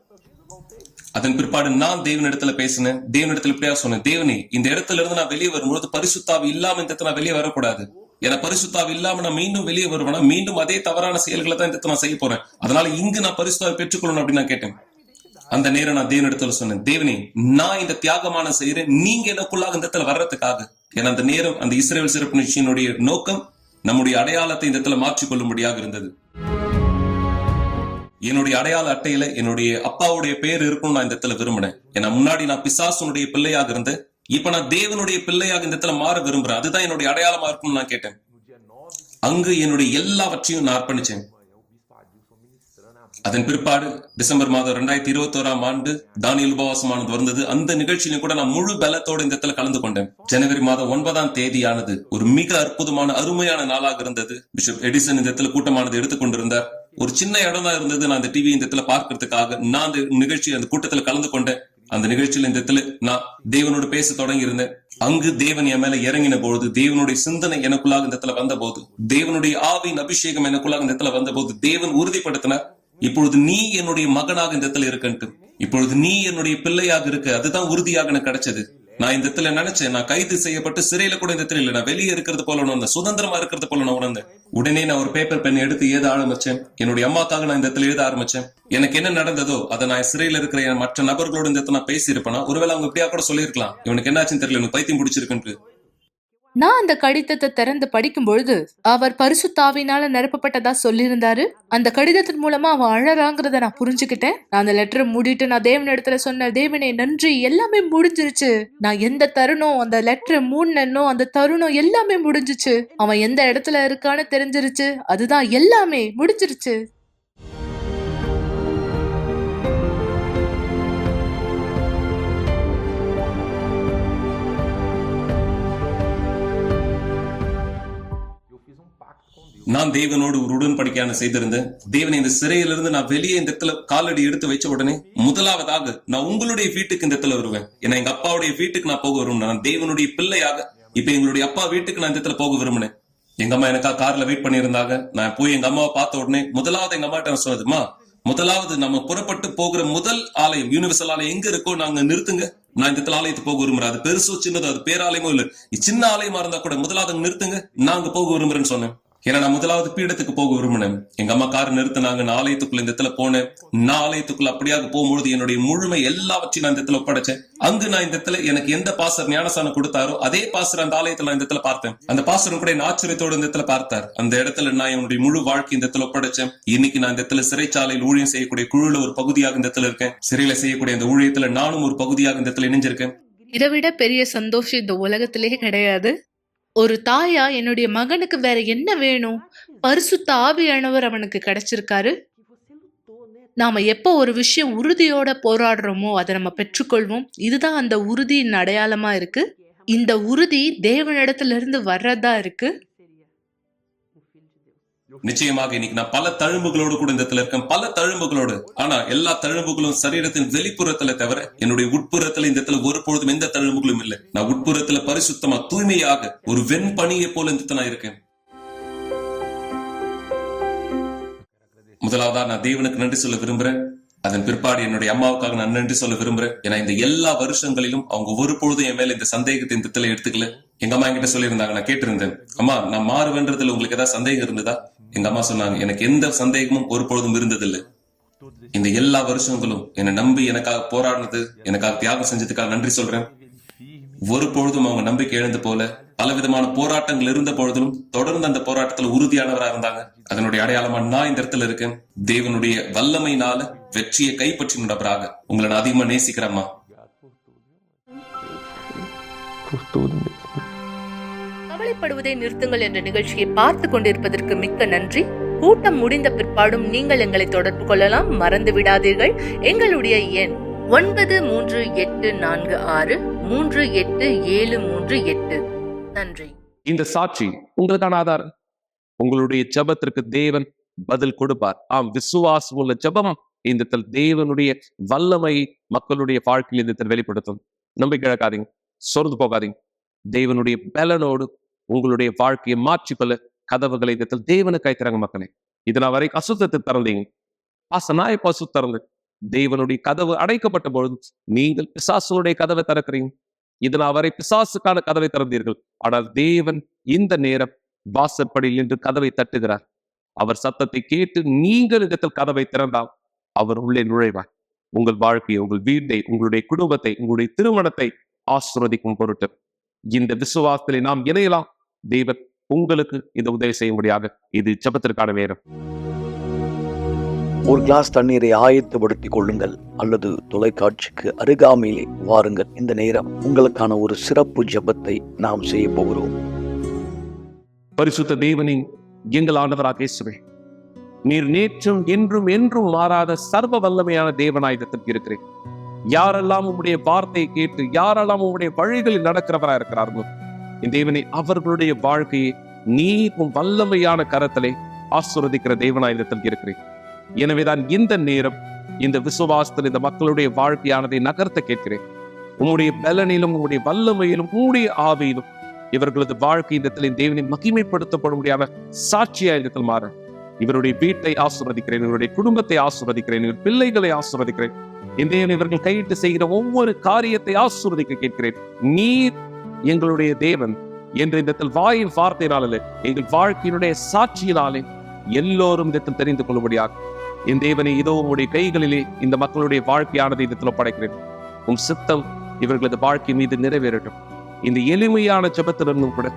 அதன் பிற்பாடு நான் தேவனிடத்துல பேசினேன். தேவனிடத்துல இப்படியா சொன்னேன், தேவனே இந்த இடத்துல இருந்து நான் வெளியே வரும்போது பரிசுத்தாவி இல்லாம இந்த இடத்துல நான் வெளியே வரக்கூடாது. ஏன்னா பரிசுத்தாவி இல்லாம நான் மீண்டும் வெளியே வருவேன்னா மீண்டும் அதே தவறான செயல்களை தான் இந்த இடத்துல நான் செய்ய போறேன். அதனால இங்கு நான் பரிசுத்தாவை பெற்றுக்கொள்ளணும் அப்படின்னு நான் கேட்டேன். அந்த நேரம் நான் தேவனிடத்துல சொன்னேன், தேவனே நான் இந்த தியாகமான செய்யறேன், நீங்க எனக்குள்ளாக இந்த இடத்துல வர்றதுக்காக. ஏன்னா அந்த நேரம் அந்த இஸ்ரவேல் சிறப்பு நிகழ்ச்சியினுடைய நோக்கம் நம்முடைய அடையாளத்தை இந்த இடத்துல மாற்றிக்கொள்ளும்படியாக இருந்தது. என்னுடைய அடையாள அட்டையில என்னுடைய அப்பாவுடைய பேர் இருக்கும் நான் இந்த இடத்துல விரும்பினேன். ஏன்னா முன்னாடி நான் பிசாசுனுடைய பிள்ளையாக இருந்தேன், இப்ப நான் தேவனுடைய பிள்ளையாக இந்த இடத்துல மாற விரும்புறேன். அதுதான் என்னுடைய அடையாளமா இருக்கும்னு நான் கேட்டேன். அங்கு என்னுடைய எல்லாவற்றையும் நான் அர்ப்பணிச்சேன். அதன் பிற்பாடு டிசம்பர் மாதம் 2021 தானியல் உபவாசமானது வந்தது. அந்த நிகழ்ச்சியிலும் கூட நான் முழு பலத்தோடு இந்த இடத்துல கலந்து கொண்டேன். ஜனவரி மாதம் 9 ஒரு மிக அற்புதமான அருமையான நாளாக இருந்தது. பிஷப் எடிசன் இந்த இடத்துல கூட்டமானது எடுத்துக்கொண்டிருந்தார். ஒரு சின்ன இடம் தான் இருந்தது. நான் அந்த டிவி இந்த இடத்துல பார்க்கறதுக்காக நான் அந்த நிகழ்ச்சி அந்த கூட்டத்துல கலந்து கொண்டேன். அந்த நிகழ்ச்சியில இந்த இடத்துல நான் தேவனோடு பேச தொடங்கி இருந்தேன். அங்கு தேவன் என் மேல இறங்கின பொழுது, தேவனுடைய சிந்தனை எனக்குள்ளாக இந்த இடத்துல வந்த போது, தேவனுடைய ஆவியின் அபிஷேகம் எனக்குள்ளாக இந்த இடத்துல வந்த போது தேவன் உறுதிப்படுத்தினார், இப்பொழுது நீ என்னுடைய மகனாக இந்த இடத்துல இருக்கன்ட்டு, இப்பொழுது நீ என்னுடைய பிள்ளையாக இருக்க. அதுதான் உறுதியாக எனக்கு கிடைச்சது. நான் இந்த இடத்துல நினைச்சேன், நான் கைது செய்யப்பட்டு சிறையில கூட இந்த இடத்துல இல்ல, நான் வெளியே இருக்கிறது போல உணர்ந்தேன், சுதந்திரமா இருக்கிறது போல நான் உணர்ந்தேன். உடனே நான் ஒரு பேப்பர் பென் எடுத்து எழுத ஆரம்பிச்சேன். என்னுடைய அம்மாக்காக நான் இந்த இடத்துல எழுத ஆரம்பிச்சேன். எனக்கு என்ன நடந்ததோ அதை நான் சிறையில இருக்கிற மற்ற நபர்களோடு இந்த இடத்துல நான் பேசியிருப்பேனா, ஒருவேளை அவங்க இப்படியா கூட சொல்லியிருக்கலாம், இவனுக்கு என்னாச்சுன்னு தெரியல, எனக்கு பைத்தியம் பிடிச்சிருக்குன்ட்டு. நான் அந்த கடிதத்தை திறந்து படிக்கும் பொழுது அவர் பரிசுத்தாவினால நிரப்பப்பட்டதா சொல்லியிருந்தாரு. அந்த கடிதத்தின் மூலமா அவன் அழறாங்கிறத நான் புரிஞ்சுக்கிட்டேன். நான் அந்த லெட்டரை மூடிட்டு நான் தேவன் இடத்துல சொன்னேன், தேவனே நன்றி, எல்லாமே முடிஞ்சிருச்சு. நான் எந்த தருணம் அந்த லெட்டரை மூடினோ அந்த தருணம் எல்லாமே முடிஞ்சிச்சு. அவன் எந்த இடத்துல இருக்கான்னு தெரிஞ்சிருச்சு. அதுதான் எல்லாமே முடிஞ்சிருச்சு. நான் தேவனோடு ஒரு உடன்படிக்கையான செய்திருந்தேன். தேவனை இந்த சிறையிலிருந்து நான் வெளியே இந்த இடத்துல காலடி எடுத்து வச்ச உடனே முதலாவதாக நான் உங்களுடைய வீட்டுக்கு இந்த இடத்துல வருவேன். ஏன்னா எங்க அப்பாவுடைய வீட்டுக்கு நான் போக விரும்பினேன். நான் தேவனுடைய பிள்ளையாக இப்ப எங்களுடைய அப்பா வீட்டுக்கு நான் இந்த இடத்துல போக விரும்பினேன். எங்க அம்மா எனக்கா கார்ல வெயிட் பண்ணியிருந்தாங்க. நான் போய் எங்க அம்மாவை பார்த்த உடனே முதலாவது எங்க அம்மாட்ட நான் சொன்னதுமா, முதலாவது நம்ம புறப்பட்டு போகிற முதல் ஆலயம் யூனிவர்சல் ஆலயம் எங்க இருக்கோ நாங்க நிறுத்துங்க, நான் இந்த ஆலயத்துக்கு போக விரும்புறேன். அது பெருசோ சின்னதோ, அது பேராலயமோ இல்ல, சின்ன ஆலயமா இருந்தா கூட முதலாவது நிறுத்துங்க, நாங்க போக விரும்புறேன்னு சொன்னேன். ஏன்னா நான் முதலாவது பீடத்துக்கு போக விரும்பினேன். எங்க அம்மா கார் நிறுத்தினாங்க, நான் ஆலயத்துக்குள்ள இந்த இடத்துல போனேன். நான் ஆலயத்துக்குள்ள அப்படியாக போகும்பொழுது என்னுடைய முழுமை எல்லாவற்றையும் நான் இந்த இடத்துல ஒப்படைச்சேன். அங்கு நான் இந்த இடத்துல எனக்கு எந்த பாஸ்டர் ஞானசானம் கொடுத்தாரோ அதே பாஸ்டர் அந்த ஆலயத்துல நான் இந்த இடத்துல பார்த்தேன். அந்த பாஸ்டரும் கூட ஆச்சரியத்தோடு இந்த இடத்துல பார்த்தார். அந்த இடத்துல நான் என்னுடைய முழு வாழ்க்கை இந்த இடத்துல ஒப்படைச்சேன். இன்னைக்கு நான் இந்த இடத்துல சிறைச்சாலையில் ஊழியம் செய்யக்கூடிய குழுல ஒரு பகுதியாக இந்த இடத்துல இருக்கேன். சிறையில செய்யக்கூடிய அந்த ஊழியத்துல நானும் ஒரு பகுதியாக இந்த இடத்துல இணைஞ்சிருக்கேன். இதைவிட பெரிய சந்தோஷம் இந்த உலகத்திலே கிடையாது. ஒரு தாயா என்னுடைய மகனுக்கு வேற என்ன வேணும்? பரிசுத்த ஆவியானவர் அவனுக்கு கிடைச்சிருக்காரு. நாம எப்போ ஒரு விஷயம் உறுதியோட போராடுறோமோ அதை நம்ம பெற்றுக்கொள்வோம். இதுதான் அந்த உறுதியின் அடையாளமா இருக்கு. இந்த உறுதி தேவனிடத்துல இருந்து வர்றதா இருக்கு. நிச்சயமாக இன்னைக்கு நான் பல தழும்புகளோடு கூட இந்த இடத்துல இருக்கேன், பல தழும்புகளோடு. ஆனா எல்லா தழும்புகளும் சரீரத்தின் வெளிப்புறத்துல தவிர என்னுடைய உட்புறத்துல இந்த இடத்துல ஒரு பொழுதும் எந்த தழும்புகளும் இல்லை. நான் உட்புறத்துல பரிசுத்தமா தூய்மையாக ஒரு வெண்பனியை போல இந்த நான் இருக்கேன். முதலாவதா நான் தேவனுக்கு நன்றி சொல்ல விரும்புறேன். அதன் பிற்பாடு என்னுடைய அம்மாவுக்காக நான் நன்றி சொல்ல விரும்புறேன். ஏன்னா இந்த எல்லா வருஷங்களிலும் அவங்க ஒரு பொழுதும் என் மேல இந்த சந்தேகத்தை இந்த இடத்துல எடுத்துக்கல. எங்க அம்மா என்கிட்ட சொல்லியிருந்தாங்க, நான் கேட்டிருந்தேன், அம்மா நான் மாறுவேன்றதுல உங்களுக்கு ஏதாவது சந்தேகம் இருந்ததா? எங்க அம்மா சொன்னாங்க, எனக்கு எந்த சந்தேகமும் ஒரு பொழுதும் இருந்ததில்லை. இந்த எல்லா வருஷங்களும் என்னை நம்பி எனக்காக போராடினது, எனக்காக தியாகம் செஞ்சதுக்காக நன்றி சொல்றேன். ஒரு பொழுதும் அவங்க நம்பிக்கை எழுந்து போல பலவிதமான போராட்டங்கள் இருந்த பொழுதும் தொடர்ந்து அந்த போராட்டத்துல உறுதியானவரா இருந்தாங்க. அதனுடைய அடையாளமா நான் இந்த இடத்துல இருக்கேன். தேவனுடைய வல்லமையினால வெற்றியை கைப்பற்றி நபராக உங்களை நான் அதிகமா நேசிக்கிறேம்மா. கவலைப்படுவதை நிறுத்துங்கள் என்ற நிகழ்ச்சியை பார்த்து கொண்டிருப்பதற்கு மிக்க நன்றி. கூட்டம் முடிந்த பிற்பாடும் நீங்கள் எங்களை தொடர்பு கொள்ளலாம். மறந்து விடாதீர்கள், எங்களுடைய எண் 9346387738. நன்றி. இந்த சாட்சி உங்களுக்கான ஆதாரம். உங்களுடைய ஜெபத்திற்கு தேவன் பதில் கொடுப்பார். ஆம், விசுவாசம் உள்ள ஜெபம் இந்த தேவனுடைய வல்லமை மக்களுடைய வாழ்க்கையில் இந்த வெளிப்படுத்தும். நம்பிக்கை இழக்காதீங்க, சொர்ந்து போகாதீங்க. தேவனுடைய பலனோடு உங்களுடைய வாழ்க்கையை மாற்றிக்கொள்ள கதவுகளை இந்த தேவனுக்கு கைத்தராங்க. மக்களே, இதனால் வரை அசுத்தத்தை திறந்தீங்க, பாசனாய பசு திறந்து தேவனுடைய கதவு அடைக்கப்பட்ட பொழுது நீங்கள் பிசாசுடைய கதவை திறக்கிறீங்க. இதனால் வரை பிசாசுக்கான கதவை திறந்தீர்கள். ஆனால் தேவன் இந்த நேரம் வாசற்படியில் என்று கதவை தட்டுகிறார். அவர் சத்தத்தை கேட்டு நீங்கள் இடத்தில் கதவை திறந்தால் அவர் உள்ளே நுழைவார். உங்கள் வாழ்க்கையை, உங்கள் வீட்டை, உங்களுடைய குடும்பத்தை, உங்களுடைய திருமணத்தை ஆசீர்வதிக்கும் பொருட்டு இந்த விசுவாசத்திலே நாம் இணையலாம். தேவன் உங்களுக்கு இந்த உதவி செய்யும்படியாக இது ஜெபத்திற்கான நேரம். ஒரு கிளாஸ் தண்ணீரை ஆயத்தப்படுத்திக் கொள்ளுங்கள் அல்லது தொலைக்காட்சிக்கு அருகாமையிலே வாருங்கள். இந்த நேரம் உங்களுக்கான ஒரு சிறப்பு ஜெபத்தை நாம் செய்ய போகிறோம். பரிசுத்த தேவனே, எங்கள் ஆண்டவராக இயேசுவே, நீர் நேற்றும் என்றும் என்றும் மாறாத சர்வ வல்லமையான தேவனாயிரத்தில் இருக்கிறேன். யாரெல்லாம் உம்முடைய வார்த்தையை கேட்டு யாரெல்லாம் உம்முடைய வழிகளில் நடக்கிறவரா இருக்கிறார்களோ, இந்த தேவனை அவர்களுடைய வாழ்க்கையை நீர் உம் வல்லமையான கரத்திலே ஆசீர்வதிக்கிற தேவனாயிரத்தில் இருக்கிறேன். எனவேதான் இந்த நேரம் இந்த விசுவாசத்தில் இந்த மக்களுடைய வாழ்க்கையானதை நகர்த்த கேட்கிறேன். உம்முடைய பலனிலும் உம்முடைய வல்லமையிலும் உம்முடைய ஆவியிலும் இவர்களது வாழ்க்கை இந்த தேவனை மகிமைப்படுத்தப்பட முடியாத சாட்சியா இடத்தில் மாற இவருடைய வீட்டை ஆசீர்வதிக்கிறேன், இவருடைய குடும்பத்தை ஆசீர்வதிக்கிறேன், இவர் பிள்ளைகளை ஆசீர்வதிக்கிறேன். இந்த இவர்கள் கையிட்டு செய்கிற ஒவ்வொரு காரியத்தை ஆசீர்வதிக்க கேட்கிறேன். நீர் எங்களுடைய தேவன் என்ற இந்த வாயின் வார்த்தையினாலே எங்கள் வாழ்க்கையினுடைய சாட்சியினாலே எல்லோரும் இதத்தில் தெரிந்து கொள்ளும்படியாக என் தேவனை இதோ உங்களுடைய கைகளிலே இந்த மக்களுடைய வாழ்க்கையானதை இதத்தில் படைக்கிறேன். உம் சித்தம் இவர்களது வாழ்க்கை மீது நிறைவேறட்டும். இந்த எளிமையான ஜெபத்திலிருந்தும் கூட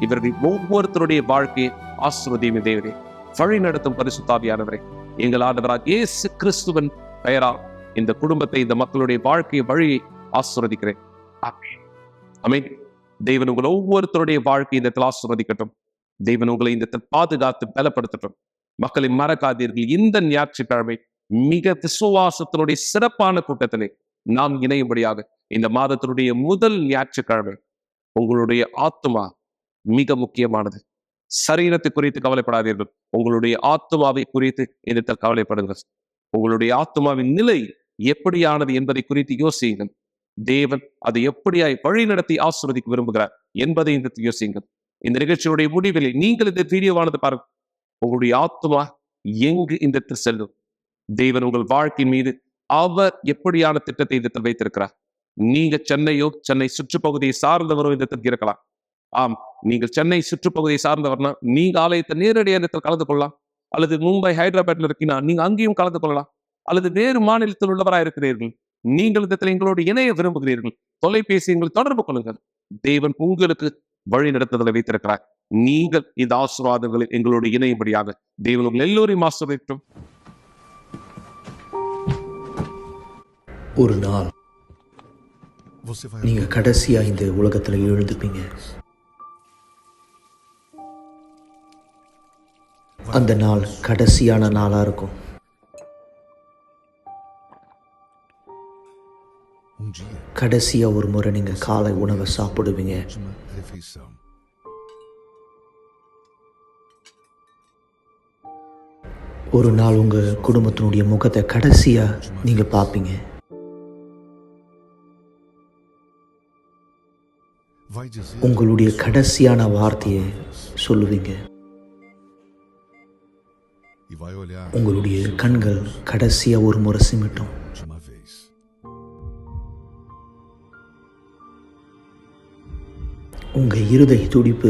இவர்கள் ஒவ்வொருத்தருடைய வாழ்க்கையை ஆசீர்வதியும் தேவனே. வழி நடத்தும் பரிசுத்தாவியானவரே, எங்கள் ஆண்டவராகிய இயேசு கிறிஸ்துவின் பெயரால் இந்த குடும்பத்தை இந்த மக்களுடைய வாழ்க்கையை வழியை ஆசீர்வதிக்கிறேன். ஆமென். தேவன் உங்கள் ஒவ்வொருத்தருடைய வாழ்க்கை இந்த ஆசீர்வதிக்கட்டும். தேவன் உங்களை இந்த பாதுகாத்து பலப்படுத்தட்டும். மக்களை மறக்காதீர்கள், இந்த ஞாயிற்றுக்கிழமை மிக விசுவாசத்தினுடைய சிறப்பான கூட்டத்திலே நாம் இணையும்படியாக இந்த மாதத்தினுடைய முதல் ஞாயிற்றுக்கிழமை உங்களுடைய ஆத்துமா மிக முக்கியமானது. சரீரத்தை குறித்து கவலைப்படாதீர்கள், உங்களுடைய ஆத்துமாவை குறித்து இந்த கவலைப்படுங்கள். உங்களுடைய ஆத்துமாவின் நிலை எப்படியானது என்பதை குறித்து யோசியுங்கள். தேவன் அதை எப்படியாய் வழி நடத்தி ஆசீர்வதிக்க விரும்புகிறார் என்பதை இந்த யோசியுங்கள். இந்த நிகழ்ச்சியுடைய முடிவில் நீங்கள் இந்த வீடியோவானது பாருங்கள். உங்களுடைய ஆத்துமா எங்கு இந்த செல்லும்? தேவன் உங்கள் வாழ்க்கை மீது அவர் எப்படியான திட்டத்தை இந்த வைத்திருக்கிறார். நீங்க சென்னையோ சென்னை சுற்றுப்பகுதியை சார்ந்தவரோ இந்த இருக்கலாம். ஆம், நீங்கள் சென்னை சுற்றுப்பகுதியை சார்ந்தவர்னா நீங்க ஆலயத்தை நேரடியாக கலந்து கொள்ளலாம். அல்லது மும்பை, ஹைதராபாத்ல இருக்கீங்கன்னா நீங்க அங்கேயும் கலந்து கொள்ளலாம். அல்லது வேறு மாநிலத்தில் உள்ளவராக இருக்கிறீர்கள், நீங்கள் இந்த எங்களோடு இணைய விரும்புகிறீர்கள், தொலைபேசி எங்களை தொடர்பு கொள்ளுங்கள். தேவன் உங்களுக்கு வழி நடத்துதலை வைத்திருக்கிறார். நீங்கள் இந்த ஆசீர்வாதங்களில் எங்களோடு இணையும்படியாக தேவன் உங்கள் எல்லோரையும் ஆசீர்வதிக்கட்டும். ஒரு நாள் நீங்க கடைசியா இந்த உலகத்துல எழுந்துப்பீங்க. அந்த நாள் கடைசியான நாளா இருக்கும். கடைசியா ஒரு முறை நீங்க காலை உணவை சாப்பிடுவீங்க. ஒரு நாள் உங்க குடும்பத்தினுடைய முகத்தை கடைசியா நீங்க பார்ப்பீங்க. உங்களுடைய கடைசியான வார்த்தையை சொல்லுவீங்க. உங்களுடைய கண்கள் கடைசியா ஒரு முறை சிமிட்டும். உங்க இருதய துடிப்பு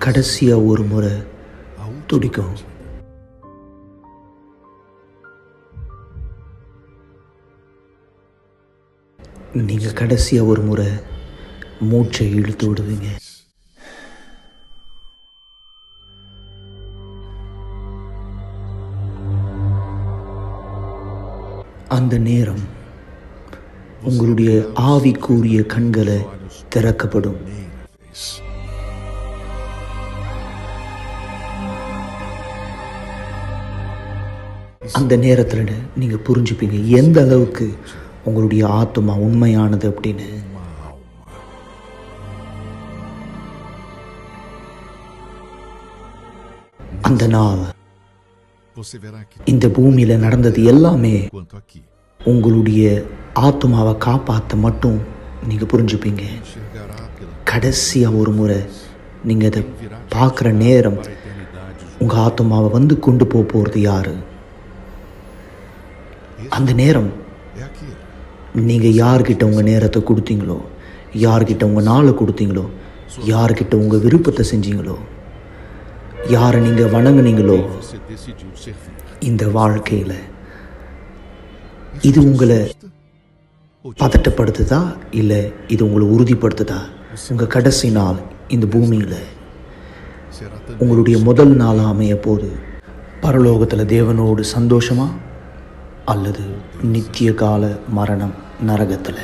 கடைசியா ஒரு முறை துடிக்கும். நீங்க கடைசியா ஒரு முறை மூச்சை இழுத்து விடுவீங்க. அந்த நேரம் உங்களுடைய ஆவிக்குரிய கண்களை திறக்கப்படும். அந்த நேரத்தில் நீங்க புரிஞ்சுப்பீங்க எந்த அளவுக்கு உங்களுடைய ஆத்மா உண்மையானது அப்படின்னு. அந்த நாள் இந்த பூமியில நடந்தது எல்லாமே உங்களுடைய ஆத்மாவை காப்பாற்ற மட்டும் நீங்க புரிஞ்சுப்பீங்க. கடைசியா ஒரு முறை நீங்க அதை பார்க்குற நேரம் உங்க ஆத்மாவை வந்து கொண்டு போறது யாரு? அந்த நேரம் நீங்க யார்கிட்ட உங்க நேரத்தை கொடுத்தீங்களோ, யார்கிட்ட உங்க நாளை கொடுத்தீங்களோ, யார்கிட்ட உங்க விருப்பத்தை செஞ்சீங்களோ, யாரை நீங்க வணங்குனீங்களோ, இந்த வாழ்க்கையில இது உங்களை பதட்டப்படுத்துதா இல்ல இது உங்களை உறுதிப்படுத்துதா? உங்க கடைசி நாள் இந்த பூமியில உங்களுடைய முதல் நாள் அமைய போது பரலோகத்துல தேவனோடு சந்தோஷமா அல்லது நித்திய கால மரணம் நரகத்தில்.